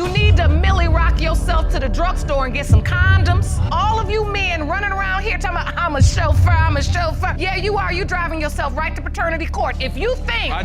You need to milly rock yourself to the drugstore and get some condoms. All of you men running around here talking about, I'm a chauffeur, I'm a chauffeur. Yeah, you are. You driving yourself right to paternity court. If you think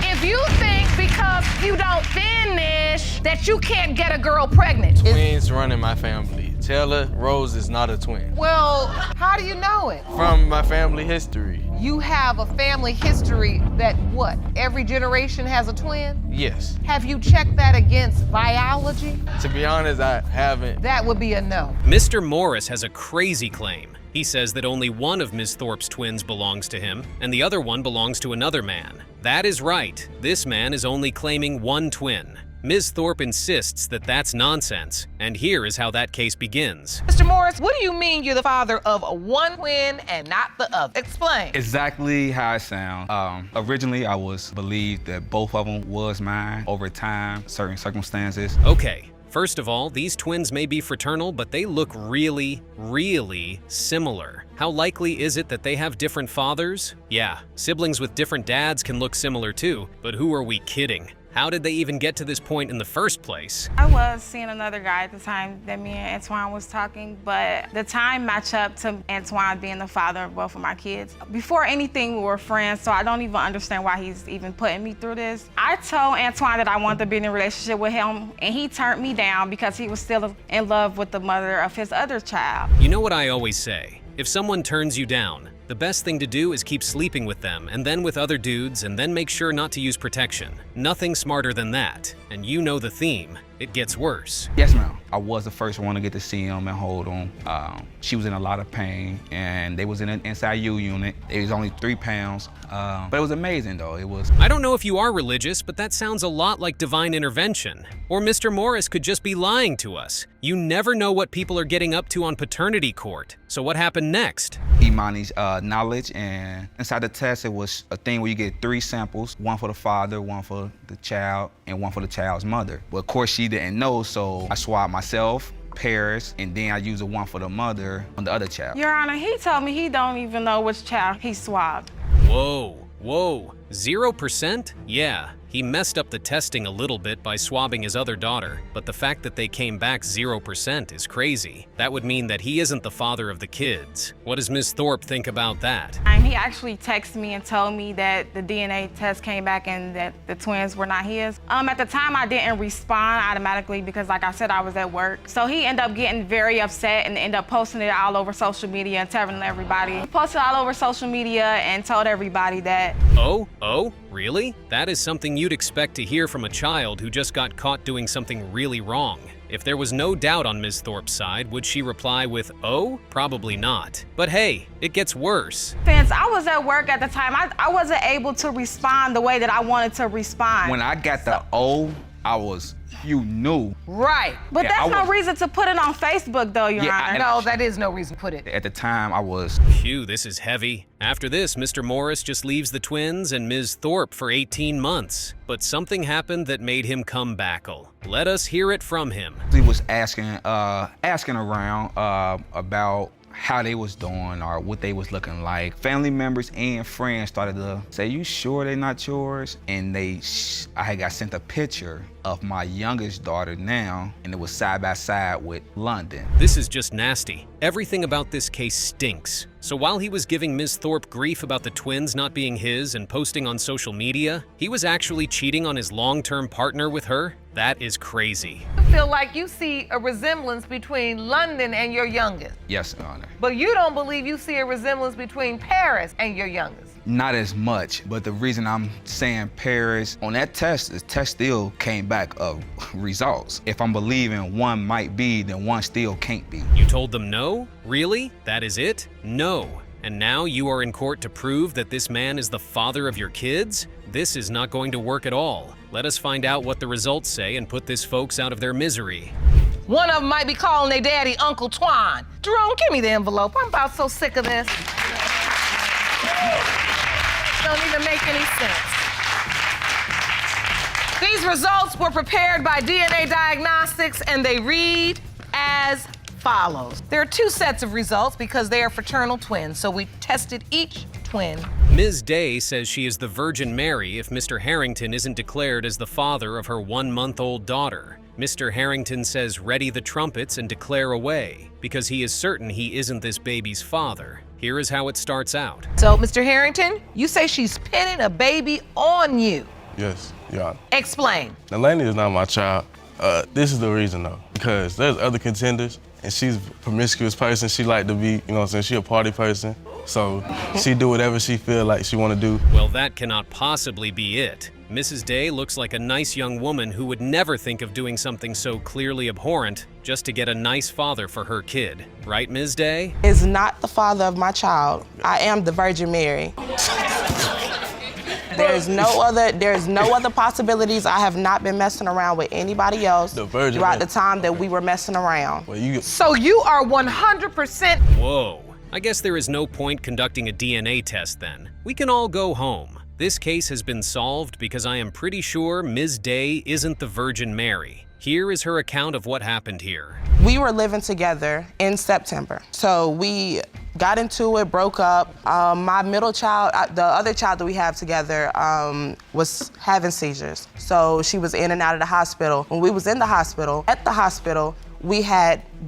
because you don't finish that you can't get a girl pregnant. Twins running my family. Taylor Rose is not a twin. Well, how do you know it? From my family history. You have a family history that what? Every generation has a twin? Yes. Have you checked that against biology? To be honest, I haven't. That would be a no. Mr. Morris has a crazy claim. He says that only one of Ms. Thorpe's twins belongs to him, and the other one belongs to another man. That is right. This man is only claiming one twin. Ms. Thorpe insists that that's nonsense, and here is how that case begins. Mr. Morris, what do you mean you're the father of one twin and not the other? Explain. Exactly how it sounds. Originally, I was believed that both of them was mine. Over time, certain circumstances. Okay, first of all, these twins may be fraternal, but they look really, really similar. How likely is it that they have different fathers? Yeah, siblings with different dads can look similar too, but who are we kidding? How did they even get to this point in the first place? I was seeing another guy at the time that me and Antoine was talking, but the time matched up to Antoine being the father of both of my kids. Before anything, we were friends, so I don't even understand why he's even putting me through this. I told Antoine that I wanted to be in a relationship with him, and he turned me down because he was still in love with the mother of his other child. You know what I always say? If someone turns you down, the best thing to do is keep sleeping with them and then with other dudes and then make sure not to use protection. Nothing smarter than that. And you know the theme. It gets worse. Yes, ma'am. I was the first one to get to see him and hold him. She was in a lot of pain, and they was in an NICU unit. It was only 3 pounds, but it was amazing, though. It was. I don't know if you are religious, but that sounds a lot like divine intervention. Or Mr. Morris could just be lying to us. You never know what people are getting up to on paternity court. So what happened next? Imani's knowledge, and inside the test, it was a thing where you get 3 samples, one for the father, one for the child, and one for the child's mother. But of course, she didn't know, so I swabbed myself, Paris, and then I used the one for the mother on the other child. Your Honor, he told me he don't even know which child he swabbed. Whoa, whoa, 0%? Yeah, he messed up the testing a little bit by swabbing his other daughter, but the fact that they came back 0% is crazy. That would mean that he isn't the father of the kids. What does Ms. Thorpe think about that? He actually texted me and told me that the DNA test came back and that the twins were not his. At the time, I didn't respond automatically because, like I said, I was at work. So he ended up getting very upset and ended up posting it all over social media and telling everybody. He posted all over social media and told everybody that. Oh, really? That is something you'd expect to hear from a child who just got caught doing something really wrong. If there was no doubt on Ms. Thorpe's side, would she reply with, oh? Probably not. But hey, it gets worse. Since I was at work at the time, I wasn't able to respond the way that I wanted to respond. When I got the O, I was, you knew. Right. But Yeah, that's no reason to put it on Facebook, though, Your Honor. No, that is no reason to put it. At the time, I was. Phew, this is heavy. After this, Mr. Morris just leaves the twins and Ms. Thorpe for 18 months. But something happened that made him come backle. Let us hear it from him. He was asking around about how they was doing or what they was looking like. Family members and friends started to say, you sure they're not yours? And I had got sent a picture of my youngest daughter now, and it was side by side with London. This is just nasty. Everything about this case stinks. So while he was giving Ms. Thorpe grief about the twins not being his and posting on social media, he was actually cheating on his long-term partner with her? That is crazy. I feel like you see a resemblance between London and your youngest. Yes, Your Honor. But you don't believe you see a resemblance between Paris and your youngest. Not as much, but the reason I'm saying Paris, on that test, the test still came back of results. If I'm believing one might be, then one still can't be. You told them no? Really? That is it? No. And now you are in court to prove that this man is the father of your kids? This is not going to work at all. Let us find out what the results say and put this folks out of their misery. One of them might be calling their daddy Uncle Twan. Jerome, give me the envelope. I'm about so sick of this. Don't even make any sense. These results were prepared by DNA Diagnostics, and they read as follows. There are 2 sets of results because they are fraternal twins, so we tested each twin. Ms. Day says she is the Virgin Mary if Mr. Harrington isn't declared as the father of her 1-month-old daughter. Mr. Harrington says ready the trumpets and declare away, because he is certain he isn't this baby's father. Here is how it starts out. So, Mr. Harrington, you say she's pinning a baby on you. Yes, Your Honor. Explain. Delaney is not my child. This is the reason though, because there's other contenders and she's a promiscuous person. She like to be, you know what I'm saying, she a party person. So she do whatever she feel like she want to do. Well, that cannot possibly be it. Mrs. Day looks like a nice young woman who would never think of doing something so clearly abhorrent just to get a nice father for her kid. Right, Ms. Day? Is not the father of my child. I am the Virgin Mary. There's no other possibilities. I have not been messing around with anybody else throughout the time that we were messing around. Well, So you are 100%. Whoa. I guess there is no point conducting a DNA test then. We can all go home. This case has been solved because I am pretty sure Ms. Day isn't the Virgin Mary. Here is her account of what happened here. We were living together in September. So we got into it, broke up. My middle child, the other child that we have together, was having seizures. So she was in and out of the hospital. When we was in the hospital, we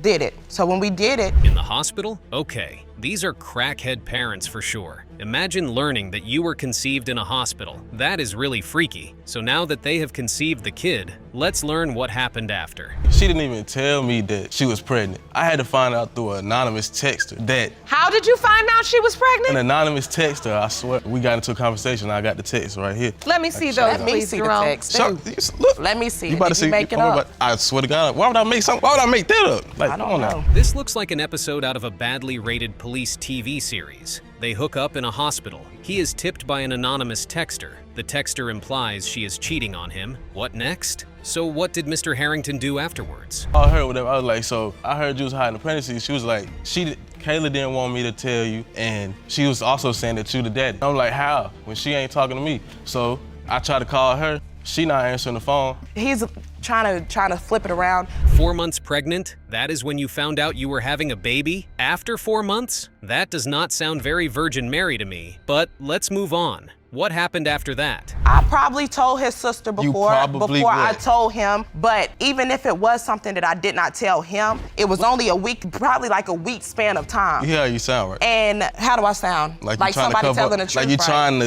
did it. So when we did it— In the hospital? Okay. These are crackhead parents for sure. Imagine learning that you were conceived in a hospital. That is really freaky. So now that they have conceived the kid, let's learn what happened after. she didn't even tell me that she was pregnant. I had to find out through an anonymous texter that— How did you find out she was pregnant? An anonymous texter, I swear. We got into a conversation, I got the text right here. Let me see those, Let me please, see the Jerome. text. Look. Let me see You it. about to Did see? you make it up? I swear to God, why would I make that up? Like, I come on don't know. now. This looks like an episode out of a badly rated police TV series. They hook up in a hospital. He is tipped by an anonymous texter. The texter implies she is cheating on him. What next? So what did Mr. Harrington do afterwards? I heard whatever. I was like, so I heard you was hiding the pregnancy. She was like, Kayla didn't want me to tell you, and she was also saying that you the daddy. I'm like, how? When she ain't talking to me. So I tried to call her. She not answering the phone. He's trying to flip it around. 4 months pregnant? That is when you found out you were having a baby? After 4 months? That does not sound very Virgin Mary to me. But let's move on. What happened after that? I probably told his sister before I would. told him, but even if it was something that I did not tell him, it was only a week, probably like a week span of time. Yeah, you sound right. And how do I sound? Like you trying somebody to cover telling the up, truth, like you right? trying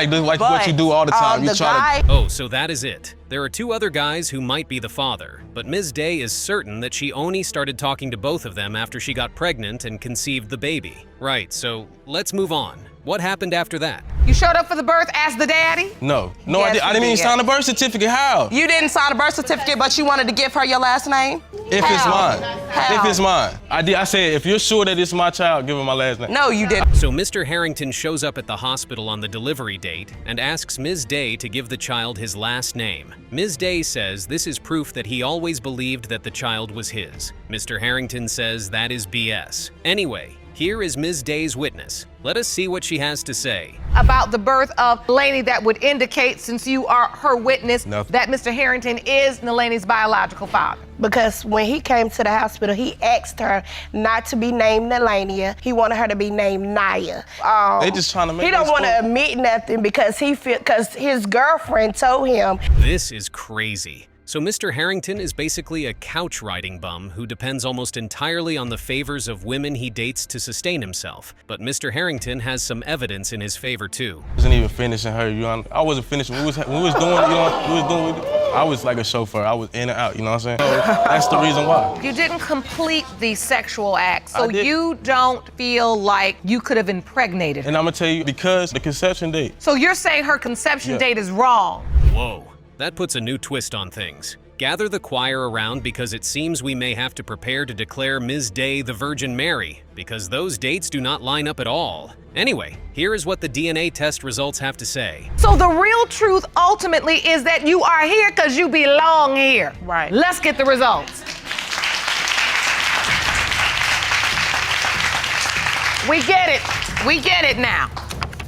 to, like what you do all the time. You the try guy, Oh, so that is it. There are 2 other guys who might be the father, but Ms. Day is certain that she only started talking to both of them after she got pregnant and conceived the baby. Right, so let's move on. What happened after that? You showed up for the birth as the daddy? No, Yes, I didn't even you did. sign a birth certificate. How? You didn't sign a birth certificate, but you wanted to give her your last name? If it's How? mine. How? If it's mine. I said, if you're sure that it's my child, give her my last name. No, you didn't. So Mr. Harrington shows up at the hospital on the delivery date and asks Ms. Day to give the child his last name. Ms. Day says this is proof that he always believed that the child was his. Mr. Harrington says that is BS. Anyway, here is Ms. Day's witness. Let us see what she has to say. About the birth of Delaney that would indicate, since you are her witness, Nothing. that Mr. Harrington is Delaney's biological father. Because when he came to the hospital, he asked her not to be named Nelania. He wanted her to be named Naya. They just trying to make He don't this want to cool. admit nothing because his girlfriend told him. This is crazy. So Mr. Harrington is basically a couch riding bum who depends almost entirely on the favors of women he dates to sustain himself. But Mr. Harrington has some evidence in his favor too. I wasn't even finishing her, you know. I wasn't finishing. We was doing, you know, I was like a chauffeur. I was in and out, you know what I'm saying? So that's the reason why. You didn't complete the sexual act, so I did. you don't feel like you could have impregnated her. And I'm gonna tell you, because the conception date. So you're saying her conception date is wrong? Whoa, that puts a new twist on things. Gather the choir around because it seems we may have to prepare to declare Ms. Day the Virgin Mary, because those dates do not line up at all. Anyway, here is what the DNA test results have to say. So the real truth ultimately is that you are here because you belong here. Right. Let's get the results. We get it. We get it now.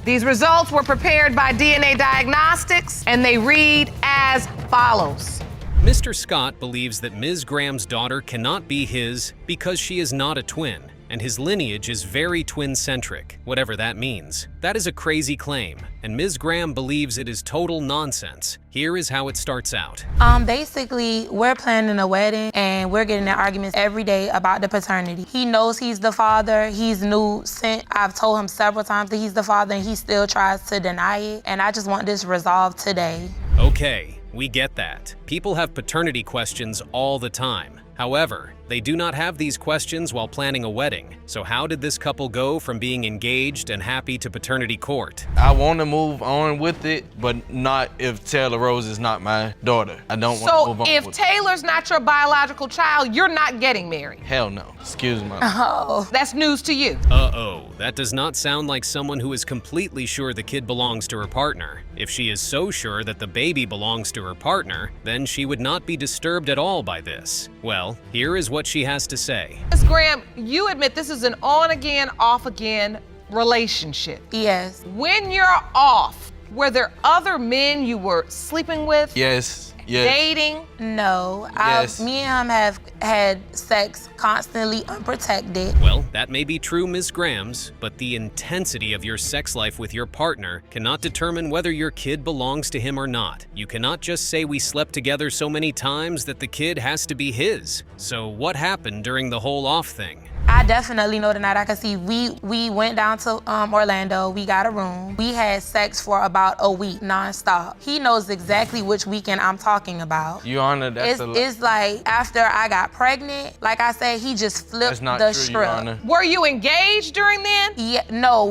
These results were prepared by DNA Diagnostics, and they read as follows. Mr. Scott believes that Ms. Graham's daughter cannot be his because she is not a twin. and his lineage is very twin-centric, whatever that means. That is a crazy claim, and Ms. Graham believes it is total nonsense. Here is how it starts out. Basically, we're planning a wedding and we're getting in arguments every day about the paternity. He knows he's the father. He's I've told him several times that he's the father and he still tries to deny it. And I just want this resolved today. Okay, we get that. People have paternity questions all the time. However, they do not have these questions while planning a wedding. So how did this couple go from being engaged and happy to paternity court? I want to move on with it, but not if Taylor Rose is not my daughter. I don't want to move on So if with Taylor's not your biological child, you're not getting married. Hell no. Excuse me. Oh. That's news to you. Uh-oh, that does not sound like someone who is completely sure the kid belongs to her partner. If she is so sure that the baby belongs to her partner, then she would not be disturbed at all by this. Well, here is what she has to say. Ms. Graham, you admit this is an on-again, off-again relationship. Yes. When you're off, were there other men you were sleeping with? Yes. Yes. Dating? No. Yes. Me and him have had sex constantly unprotected. Well, that may be true, Ms. Grams, but the intensity of your sex life with your partner cannot determine whether your kid belongs to him or not. You cannot just say we slept together so many times that the kid has to be his. So what happened during the whole off thing? I definitely know the night I could see. We went down to Orlando. We got a room. We had sex for about a week nonstop. He knows exactly which weekend I'm talking about. Your Honor, that's It's like after I got pregnant, like I said, he just flipped that's not the true, Your Honor. script. Were you engaged during then? Yeah, no,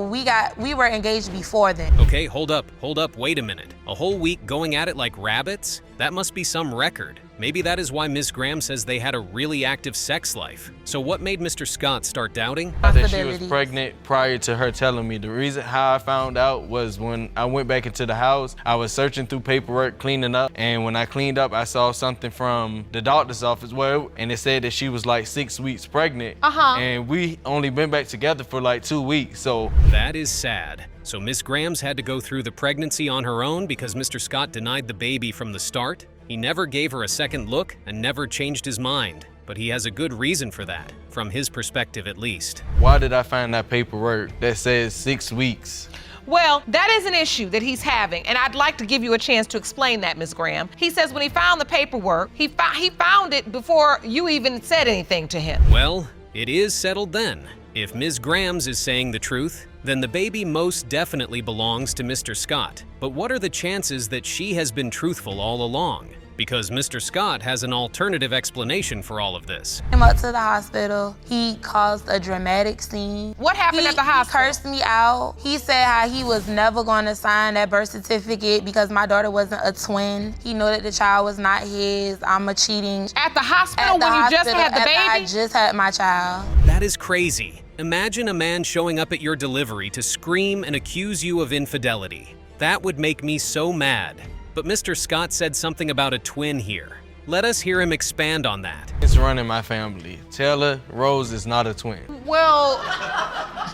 we were engaged before then. Okay, hold up, wait a minute. A whole week going at it like rabbits? That must be some record. Maybe that is why Ms. Graham says they had a really active sex life. So what made Mr. Scott start doubting? That she was Possibilities. pregnant prior to her telling me. The reason how I found out was when I went back into the house, I was searching through paperwork, cleaning up, and when I cleaned up, I saw something from the doctor's office and it said that she was like 6 weeks pregnant. And we only been back together for like 2 weeks, so. That is sad. So Ms. Grams had to go through the pregnancy on her own because Mr. Scott denied the baby from the start? He never gave her a second look and never changed his mind. But he has a good reason for that, from his perspective at least. Why did I find that paperwork that says 6 weeks? Well, that is an issue that he's having, and I'd like to give you a chance to explain that, Ms. Graham. He says when he found the paperwork, he found it before you even said anything to him. Well, it is settled then. If Ms. Grams is saying the truth, then the baby most definitely belongs to Mr. Scott. But what are the chances that she has been truthful all along? Because Mr. Scott has an alternative explanation for all of this. Came up to the hospital. He caused a dramatic scene. What happened at the hospital? He cursed me out. He said how he was never going to sign that birth certificate because my daughter wasn't a twin. He knew that the child was not his. I'm a cheating. At the hospital when you just had the baby? I just had my child. That is crazy. Imagine a man showing up at your delivery to scream and accuse you of infidelity. That would make me so mad. But Mr. Scott said something about a twin here. Let us hear him expand on that. It's running my family. Taylor Rose is not a twin. Well,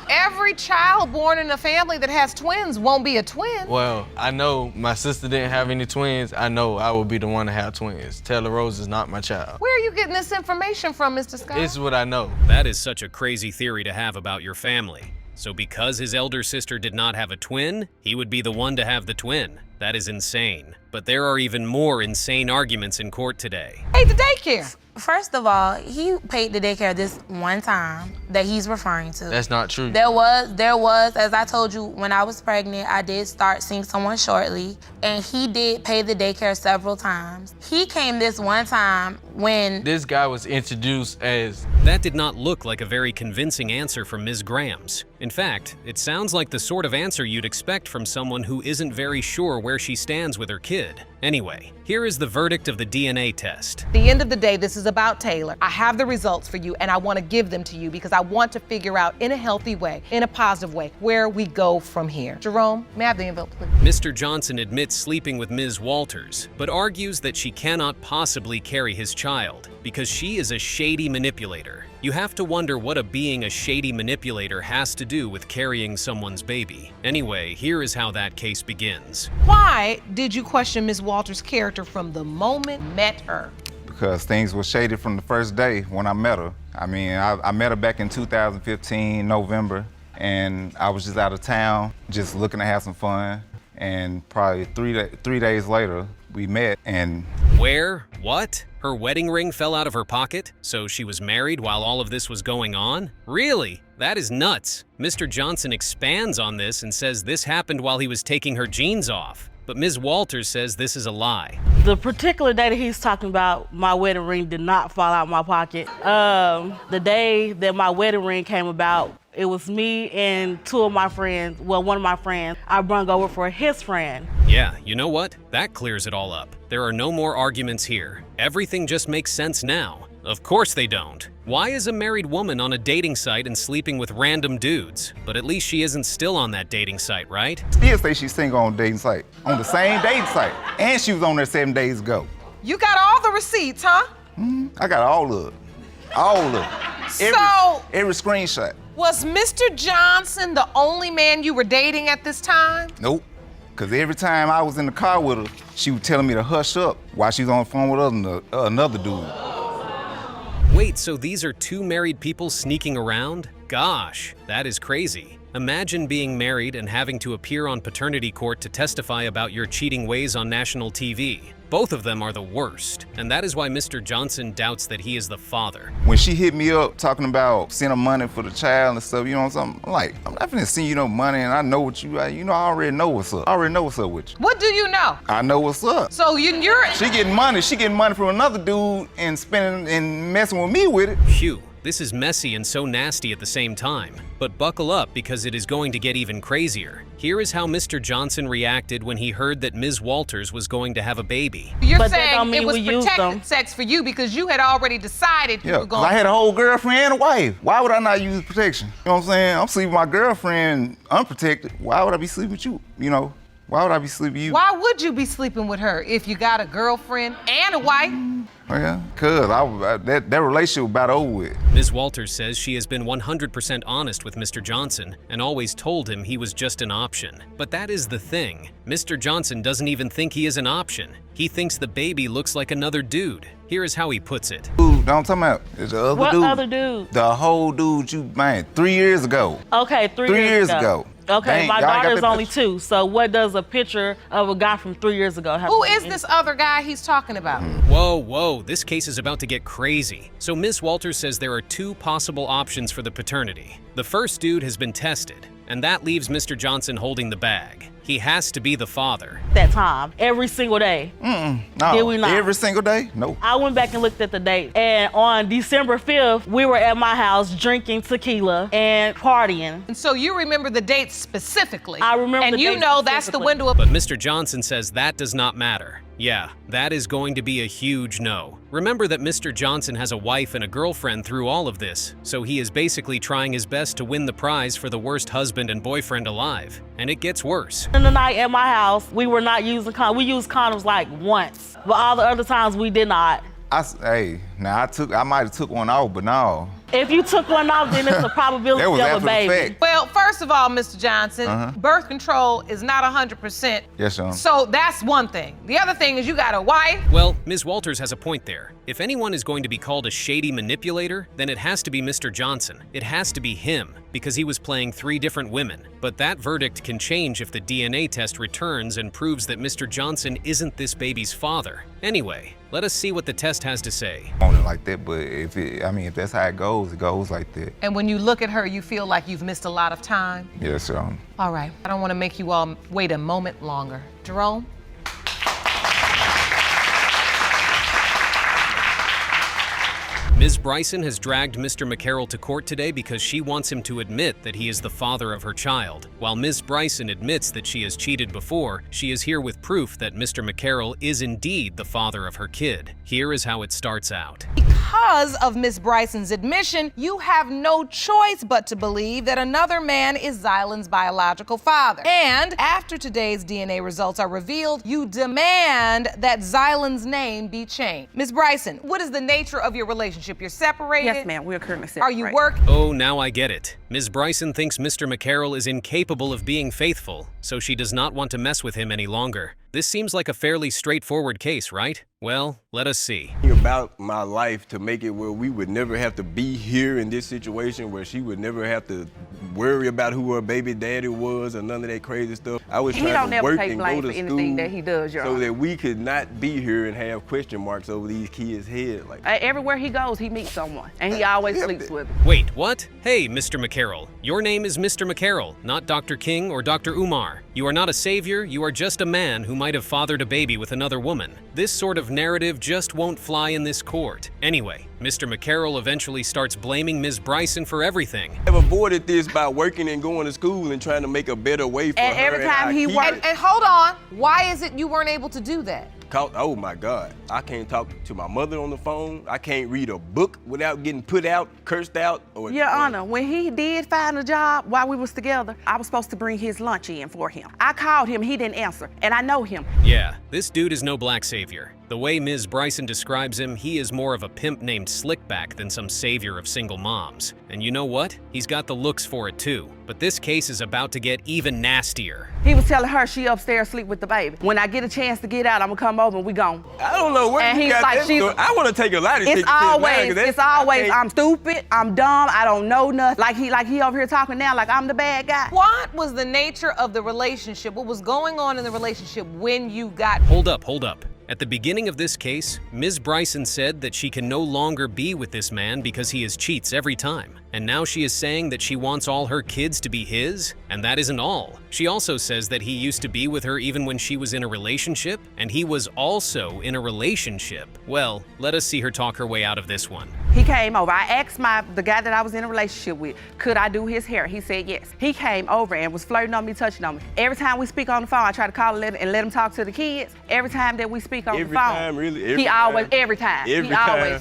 every child born in a family that has twins won't be a twin. Well, I know my sister didn't have any twins. I know I will be the one to have twins. Taylor Rose is not my child. Where are you getting this information from, Mr. Scott? It's what I know. That is such a crazy theory to have about your family. So because his elder sister did not have a twin, he would be the one to have the twin. That is insane. But there are even more insane arguments in court today. Hey, the daycare. First of all, he paid the daycare this one time that he's referring to. That's not true. There was, as I told you, when I was pregnant, I did start seeing someone shortly, and he did pay the daycare several times. He came this one time when... This guy was introduced as... That did not look like a very convincing answer from Ms. Grams. In fact, it sounds like the sort of answer you'd expect from someone who isn't very sure where she stands with her kid. Anyway, here is the verdict of the DNA test. At the end of the day, this is about Taylor. I have the results for you, and I want to give them to you because I want to figure out in a healthy way, in a positive way, where we go from here. Jerome, may I have the envelope, please? Mr. Johnson admits sleeping with Ms. Walters, but argues that she cannot possibly carry his child because she is a shady manipulator. You have to wonder what being a shady manipulator has to do with carrying someone's baby. Anyway, here is how that case begins. Why did you question Ms. Walters' character from the moment you met her? because things were shaded from the first day when I met her. I mean, I met her back in 2015, November, and I was just out of town, just looking to have some fun. And probably three days later, we met and... Where? What? Her wedding ring fell out of her pocket? So she was married while all of this was going on? Really? That is nuts. Mr. Johnson expands on this and says this happened while he was taking her jeans off. But Ms. Walters says this is a lie. The particular day that he's talking about, my wedding ring did not fall out of my pocket. The day that my wedding ring came about, it was me and two of my friends, well, one of my friends, I brung over for his friend. Yeah, you know what? That clears it all up. There are no more arguments here. Everything just makes sense now. Of course they don't. Why is a married woman on a dating site and sleeping with random dudes? But at least she isn't still on that dating site, right? Still say she's single on a dating site, on the same dating site, and she was on there 7 days ago. You got all the receipts, huh? I got all of it. All of it. Every screenshot. Was Mr. Johnson the only man you were dating at this time? Nope. Because every time I was in the car with her, she was telling me to hush up while she was on the phone with another dude. Wait, so these are two married people sneaking around? Gosh, that is crazy. Imagine being married and having to appear on paternity court to testify about your cheating ways on national TV. Both of them are the worst, and that is why Mr. Johnson doubts that he is the father. When she hit me up talking about sending money for the child and stuff, you know what I'm saying? I'm like, I'm not finna send you no money, and I know what I already know what's up. I already know what's up with you. What do you know? I know what's up. So you're... She getting money from another dude and spending and messing with me with it. Phew. This is messy and so nasty at the same time. But buckle up because it is going to get even crazier. Here is how Mr. Johnson reacted when he heard that Ms. Walters was going to have a baby. You're saying it was protected sex for you because you had already decided you were going... I had a whole girlfriend and a wife. Why would I not use protection? You know what I'm saying? I'm sleeping with my girlfriend unprotected. Why would I be sleeping with you? You know, why would I be sleeping with you? Why would you be sleeping with her if you got a girlfriend and a wife? Yeah, cause that relationship was about over with. Ms. Walters says she has been 100% honest with Mr. Johnson and always told him he was just an option. But that is the thing. Mr. Johnson doesn't even think he is an option. He thinks the baby looks like another dude. Here is how he puts it. Dude, I'm talking about is the other what dude. What other dude? The whole dude you, man, 3 years ago. Okay, 3 years ago. Okay, Dang, my daughter's only 2, so what does a picture of a guy from 3 years ago have Who to do is this other guy he's talking about? Whoa, this case is about to get crazy. So Ms. Walters says there are 2 possible options for the paternity. The first dude has been tested, and that leaves Mr. Johnson holding the bag. He has to be the father. That time, every single day. No, did we not? Every single day? No. I went back and looked at the date, and on December 5th, we were at my house drinking tequila and partying. And so you remember the date specifically? I remember and the you date know that's the window of... But Mr. Johnson says that does not matter. Yeah, that is going to be a huge no. Remember that Mr. Johnson has a wife and a girlfriend through all of this, so he is basically trying his best to win the prize for the worst husband and boyfriend alive. And it gets worse. In the night at my house, we were not using condoms. We used condoms like once, but all the other times we did not. I might have took one off, but no. If you took one off, then it's a probability of a baby. Well, first of all, Mr. Johnson, birth control is not 100%. Yes, sir. So that's one thing. The other thing is you got a wife. Well, Ms. Walters has a point there. If anyone is going to be called a shady manipulator, then it has to be Mr. Johnson. It has to be him, because he was playing 3 different women. But that verdict can change if the DNA test returns and proves that Mr. Johnson isn't this baby's father. Anyway, let us see what the test has to say. Like that, but if that's how it goes like that. And when you look at her, you feel like you've missed a lot of time? Yes, sir. All right, I don't want to make you all wait a moment longer. Jerome? Ms. Bryson has dragged Mr. McCarroll to court today because she wants him to admit that he is the father of her child. While Ms. Bryson admits that she has cheated before, she is here with proof that Mr. McCarroll is indeed the father of her kid. Here is how it starts out. Because of Ms. Bryson's admission, you have no choice but to believe that another man is Xylan's biological father. And after today's DNA results are revealed, you demand that Xylan's name be changed. Ms. Bryson, what is the nature of your relationship? You're separated? Yes, ma'am. We are currently separated. Are you working? Oh, now I get it. Ms. Bryson thinks Mr. McCarroll is incapable of being faithful, so she does not want to mess with him any longer. This seems like a fairly straightforward case, right? Well, Let us see. About my life to make it where we would never have to be here in this situation, where she would never have to worry about who her baby daddy was or none of that crazy stuff. I was trying to work and go to school that he does, so that we could not be here and have question marks over these kids' heads. Like everywhere he goes, he meets someone, and he always sleeps with them. Wait, what? Hey, Mr. McCarroll. Your name is Mr. McCarroll, not Dr. King or Dr. Umar. You are not a savior, you are just a man who might have fathered a baby with another woman. This sort of narrative just won't fly in this court. Anyway, Mr. McCarroll eventually starts blaming Ms. Bryson for everything. I've avoided this by working and going to school and trying to make a better way for her. And every time he worked. And hold on, why is it you weren't able to do that? Oh my God, I can't talk to my mother on the phone. I can't read a book without getting put out, cursed out. Your Honor, when he did find a job while we was together, I was supposed to bring his lunch in for him. I called him, he didn't answer, and I know him. Yeah, this dude is no black savior. The way Ms. Bryson describes him, he is more of a pimp named Slickback than some savior of single moms. And you know what? He's got the looks for it too. But this case is about to get even nastier. He was telling her she upstairs sleep with the baby. When I get a chance to get out, I'm gonna come over and we gone. I don't know where you got that story. I want to take a lot of It's always, I'm stupid, I'm dumb, I don't know nothing. Like he over here talking now like I'm the bad guy. What was the nature of the relationship? What was going on in the relationship when you got... Hold up. At the beginning of this case, Ms. Bryson said that she can no longer be with this man because he cheats every time. And now she is saying that she wants all her kids to be his? And that isn't all. She also says that he used to be with her even when she was in a relationship, and he was also in a relationship. Well, let us see her talk her way out of this one. He came over. I asked the guy that I was in a relationship with, could I do his hair? He said yes. He came over and was flirting on me, touching on me. Every time we speak on the phone, I try to call and let him talk to the kids. Every time that we speak on the phone, he always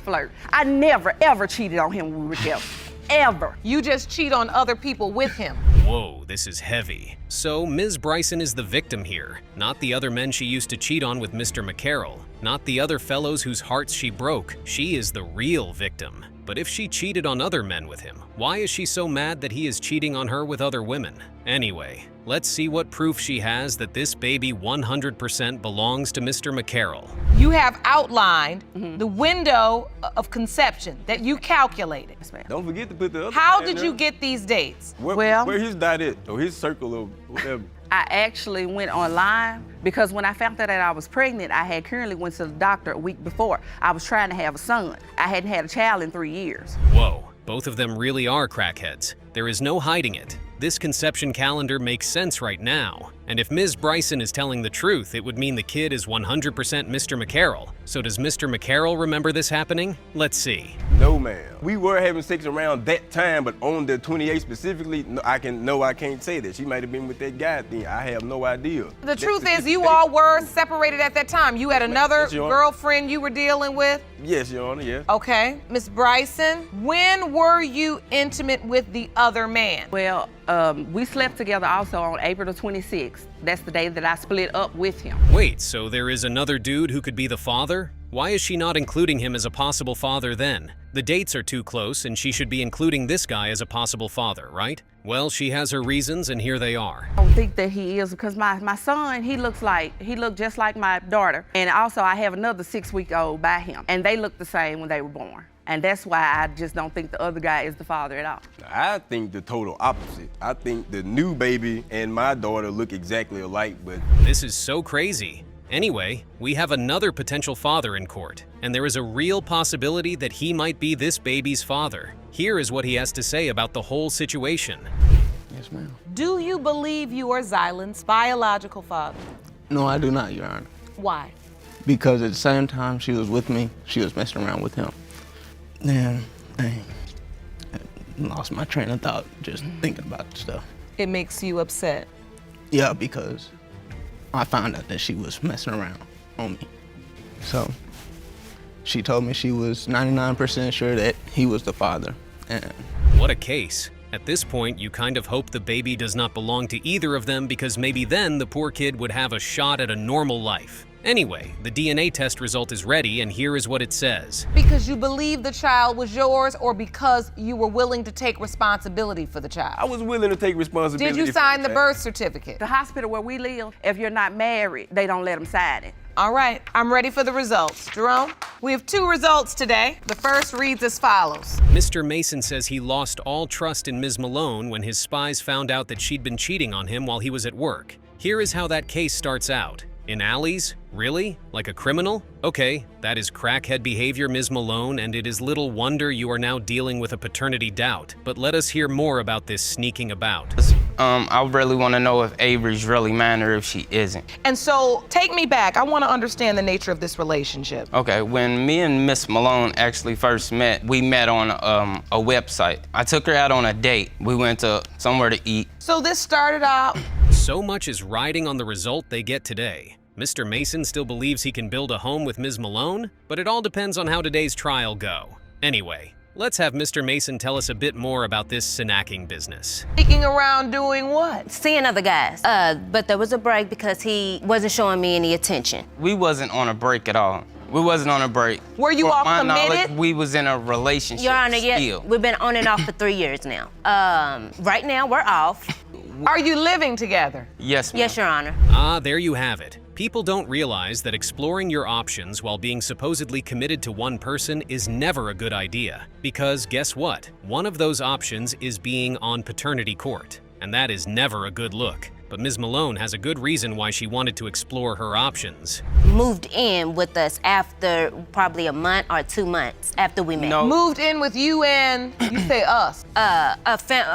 flirt. I never, ever cheated on him when we were together. Ever. You just cheat on other people with him. Whoa, this is heavy. So Ms. Bryson is the victim here, not the other men she used to cheat on with Mr. McCarroll, not the other fellows whose hearts she broke. She is the real victim. But if she cheated on other men with him, why is she so mad that he is cheating on her with other women? Anyway, let's see what proof she has that this baby 100% belongs to Mr. McCarroll. You have outlined the window of conception that you calculated. Don't forget to put the other. How did you get these dates? Where his dot is, or his circle of whatever. I actually went online because when I found out that I was pregnant, I had currently went to the doctor a week before. I was trying to have a son. I hadn't had a child in 3 years. Whoa, both of them really are crackheads. There is no hiding it. This conception calendar makes sense right now. And if Ms. Bryson is telling the truth, it would mean the kid is 100% Mr. McCarroll. So does Mr. McCarroll remember this happening? Let's see. No, ma'am. We were having sex around that time, but on the 28th specifically, I can't say that. She might have been with that guy then. I have no idea. The truth is you all were separated at that time. You had another girlfriend you were dealing with? Yes, Your Honor, yes. Okay. Ms. Bryson, when were you intimate with the other man? Well, we slept together also on April the 26th. That's the day that I split up with him. Wait, so there is another dude who could be the father? Why is she not including him as a possible father then? The dates are too close and she should be including this guy as a possible father, right? Well, she has her reasons and here they are. I don't think that he is because my son, he looked just like my daughter. And also I have another 6-week-old by him and they look the same when they were born. And that's why I just don't think the other guy is the father at all. I think the total opposite. I think the new baby and my daughter look exactly alike, but... This is so crazy. Anyway, we have another potential father in court, and there is a real possibility that he might be this baby's father. Here is what he has to say about the whole situation. Yes, ma'am. Do you believe you are Zylan's biological father? No, I do not, Your Honor. Why? Because at the same time she was with me, she was messing around with him. Then I lost my train of thought just thinking about the stuff. It makes you upset? Yeah, because I found out that she was messing around on me. So she told me she was 99% sure that he was the father. And what a case. At this point, you kind of hope the baby does not belong to either of them because maybe then the poor kid would have a shot at a normal life. Anyway, the DNA test result is ready, and here is what it says. Because you believe the child was yours, or because you were willing to take responsibility for the child? I was willing to take responsibility. Did you sign the birth certificate? The hospital where we live, if you're not married, they don't let them sign it. All right, I'm ready for the results. Jerome, we have 2 results today. The first reads as follows. Mr. Mason says he lost all trust in Ms. Malone when his spies found out that she'd been cheating on him while he was at work. Here is how that case starts out. In alleys? Really? Like a criminal? Okay, that is crackhead behavior, Ms. Malone, and it is little wonder you are now dealing with a paternity doubt. But let us hear more about this sneaking about. I really want to know if Avery's really mine or if she isn't. And so, take me back. I want to understand the nature of this relationship. Okay, when me and Miss Malone actually first met, we met on a website. I took her out on a date. We went to somewhere to eat. So this started out... So much is riding on the result they get today. Mr. Mason still believes he can build a home with Ms. Malone, but it all depends on how today's trial go. Anyway, let's have Mr. Mason tell us a bit more about this snacking business. Sneaking around doing what? Seeing other guys. But there was a break because he wasn't showing me any attention. We wasn't on a break at all. We wasn't on a break. Were you all committed? Knowledge, we was in a relationship. Your Honor, still. yeah, we've been on and off for 3 years now. Right now, we're off. Are you living together? Yes, ma'am. Yes, Your Honor. Ah, there you have it. People don't realize that exploring your options while being supposedly committed to one person is never a good idea. Because guess what? One of those options is being on paternity court, and that is never a good look. But Ms. Malone has a good reason why she wanted to explore her options. Moved in with us after probably a month or 2 months after we met. No. Moved in with you and, you say us?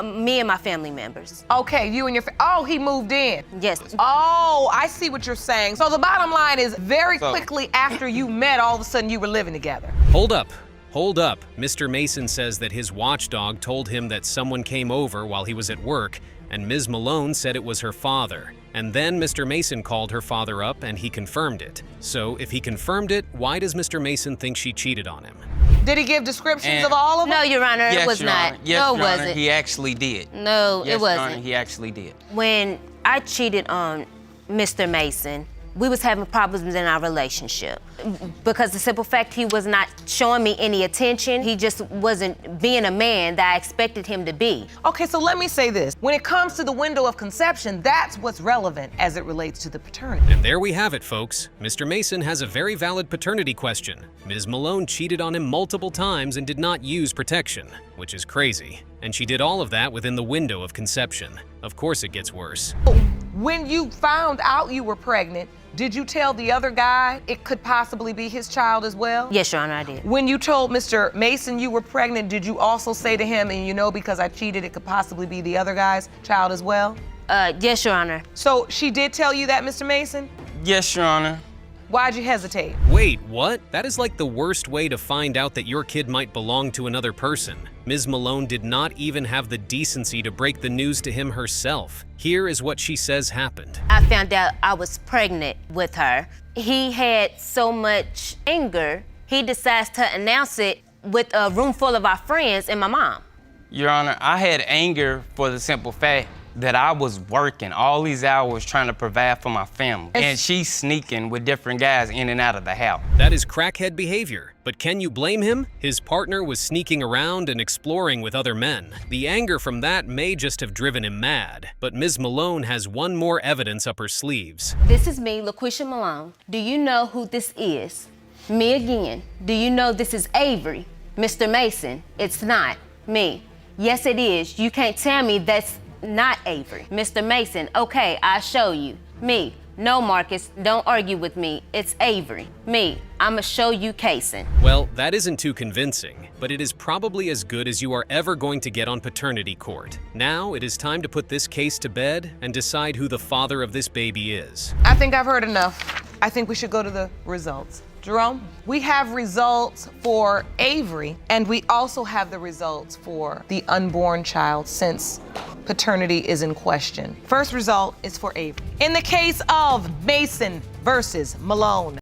Me and my family members. Okay, you and your oh, he moved in. Yes. Oh, I see what you're saying. So the bottom line is very quickly after you met, all of a sudden you were living together. Hold up. Hold up. Mr. Mason says that his watchdog told him that someone came over while he was at work, and Ms. Malone said it was her father. And then Mr. Mason called her father up and he confirmed it. So if he confirmed it, why does Mr. Mason think she cheated on him? Did he give descriptions of all of them? No, Your Honor, Yes, it was Your not. Honor. Yes, No, it Your Honor, wasn't. he actually did. No, Yes, it wasn't. Your Honor, he actually did. When I cheated on Mr. Mason, we was having problems in our relationship. Because the simple fact he was not showing me any attention, he just wasn't being a man that I expected him to be. Okay, so let me say this. When it comes to the window of conception, that's what's relevant as it relates to the paternity. And there we have it, folks. Mr. Mason has a very valid paternity question. Ms. Malone cheated on him multiple times and did not use protection, which is crazy. And she did all of that within the window of conception. Of course it gets worse. When you found out you were pregnant, did you tell the other guy it could possibly be his child as well? Yes, Your Honor, I did. When you told Mr. Mason you were pregnant, did you also say to him, and you know because I cheated, it could possibly be the other guy's child as well? Yes, Your Honor. So she did tell you that, Mr. Mason? Yes, Your Honor. Why'd you hesitate? Wait, what? That is like the worst way to find out that your kid might belong to another person. Ms. Malone did not even have the decency to break the news to him herself. Here is what she says happened. I found out I was pregnant with her. He had so much anger, he decides to announce it with a room full of our friends and my mom. Your Honor, I had anger for the simple fact that I was working all these hours trying to provide for my family. And she's sneaking with different guys in and out of the house. That is crackhead behavior. But can you blame him? His partner was sneaking around and exploring with other men. The anger from that may just have driven him mad. But Ms. Malone has one more evidence up her sleeves. This is me, LaQuisha Malone. Do you know who this is? Me again. Do you know this is Avery? Mr. Mason, it's not me. Yes, it is. You can't tell me that's not Avery. Mr. Mason, okay, I'll show you. Me, no, Marcus, don't argue with me. It's Avery. Me, I'ma show you casing. Well, that isn't too convincing, but it is probably as good as you are ever going to get on paternity court. Now it is time to put this case to bed and decide who the father of this baby is. I think I've heard enough. I think we should go to the results. Jerome, we have results for Avery, and we also have the results for the unborn child since paternity is in question. First result is for Avery. In the case of Mason versus Malone,